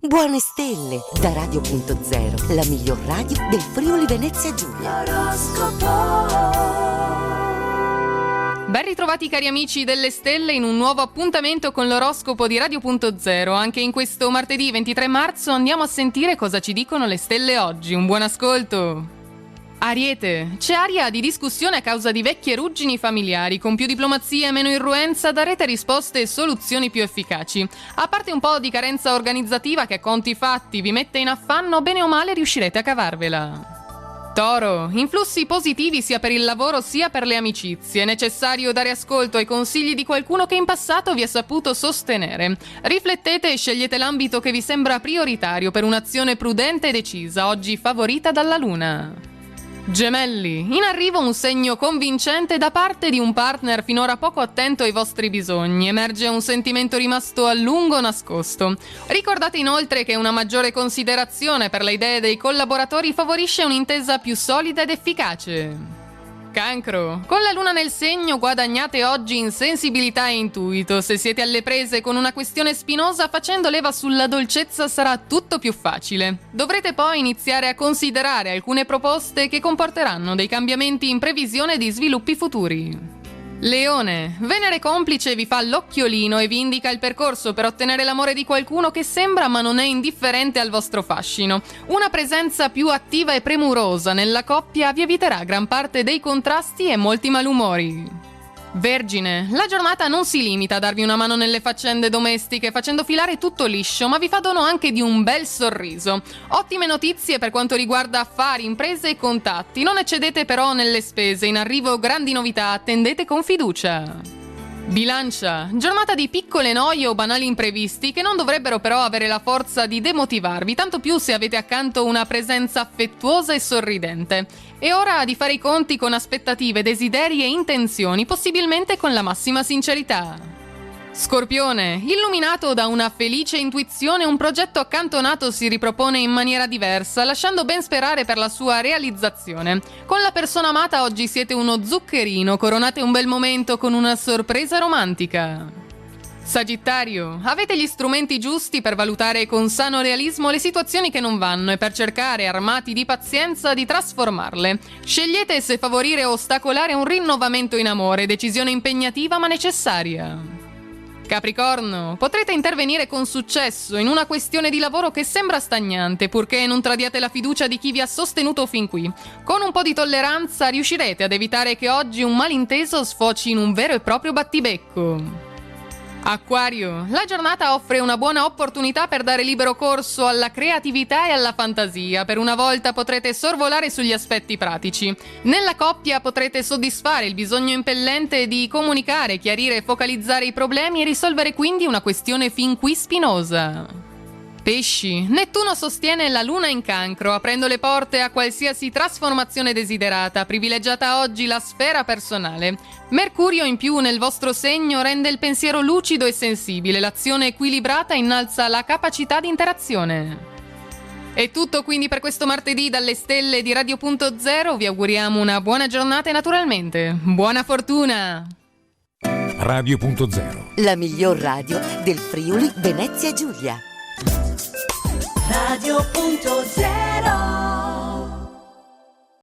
Buone stelle da Radio.0, la miglior radio del Friuli Venezia Giulia. Ben ritrovati cari amici delle stelle in un nuovo appuntamento con l'oroscopo di Radio.0. Anche in questo martedì 23 marzo andiamo a sentire cosa ci dicono le stelle oggi. Un buon ascolto! Ariete, c'è aria di discussione a causa di vecchie ruggini familiari. Con più diplomazia e meno irruenza darete risposte e soluzioni più efficaci. A parte un po' di carenza organizzativa che a conti fatti vi mette in affanno, bene o male riuscirete a cavarvela. Toro, influssi positivi sia per il lavoro sia per le amicizie. È necessario dare ascolto ai consigli di qualcuno che in passato vi ha saputo sostenere. Riflettete e scegliete l'ambito che vi sembra prioritario per un'azione prudente e decisa, oggi favorita dalla luna. Gemelli, in arrivo un segno convincente da parte di un partner finora poco attento ai vostri bisogni. Emerge un sentimento rimasto a lungo nascosto. Ricordate inoltre che una maggiore considerazione per le idee dei collaboratori favorisce un'intesa più solida ed efficace. Cancro, con la luna nel segno guadagnate oggi in sensibilità e intuito. Se siete alle prese con una questione spinosa, facendo leva sulla dolcezza sarà tutto più facile. Dovrete poi iniziare a considerare alcune proposte che comporteranno dei cambiamenti in previsione di sviluppi futuri. Leone, Venere complice vi fa l'occhiolino e vi indica il percorso per ottenere l'amore di qualcuno che sembra ma non è indifferente al vostro fascino. Una presenza più attiva e premurosa nella coppia vi eviterà gran parte dei contrasti e molti malumori. Vergine, la giornata non si limita a darvi una mano nelle faccende domestiche facendo filare tutto liscio, ma vi fa dono anche di un bel sorriso. Ottime notizie per quanto riguarda affari, imprese e contatti. Non eccedete però nelle spese, in arrivo grandi novità, attendete con fiducia. Bilancia, giornata di piccole noie o banali imprevisti che non dovrebbero però avere la forza di demotivarvi, tanto più se avete accanto una presenza affettuosa e sorridente. È ora di fare i conti con aspettative, desideri e intenzioni, possibilmente con la massima sincerità. Scorpione, illuminato da una felice intuizione, un progetto accantonato si ripropone in maniera diversa, lasciando ben sperare per la sua realizzazione. Con la persona amata oggi siete uno zuccherino, coronate un bel momento con una sorpresa romantica. Sagittario, avete gli strumenti giusti per valutare con sano realismo le situazioni che non vanno e per cercare, armati di pazienza, di trasformarle. Scegliete se favorire o ostacolare un rinnovamento in amore, decisione impegnativa ma necessaria. Capricorno, potrete intervenire con successo in una questione di lavoro che sembra stagnante, purché non tradiate la fiducia di chi vi ha sostenuto fin qui. Con un po' di tolleranza riuscirete ad evitare che oggi un malinteso sfoci in un vero e proprio battibecco. Acquario, la giornata offre una buona opportunità per dare libero corso alla creatività e alla fantasia. Per una volta potrete sorvolare sugli aspetti pratici. Nella coppia potrete soddisfare il bisogno impellente di comunicare, chiarire e focalizzare i problemi e risolvere quindi una questione fin qui spinosa. Pesci, Nettuno sostiene la luna in Cancro, aprendo le porte a qualsiasi trasformazione desiderata, privilegiata oggi la sfera personale. Mercurio in più nel vostro segno rende il pensiero lucido e sensibile, l'azione equilibrata innalza la capacità di interazione. È tutto quindi per questo martedì dalle stelle di Radio.0, vi auguriamo una buona giornata e naturalmente buona fortuna! Radio.0, la miglior radio del Friuli Venezia Giulia. Radio.0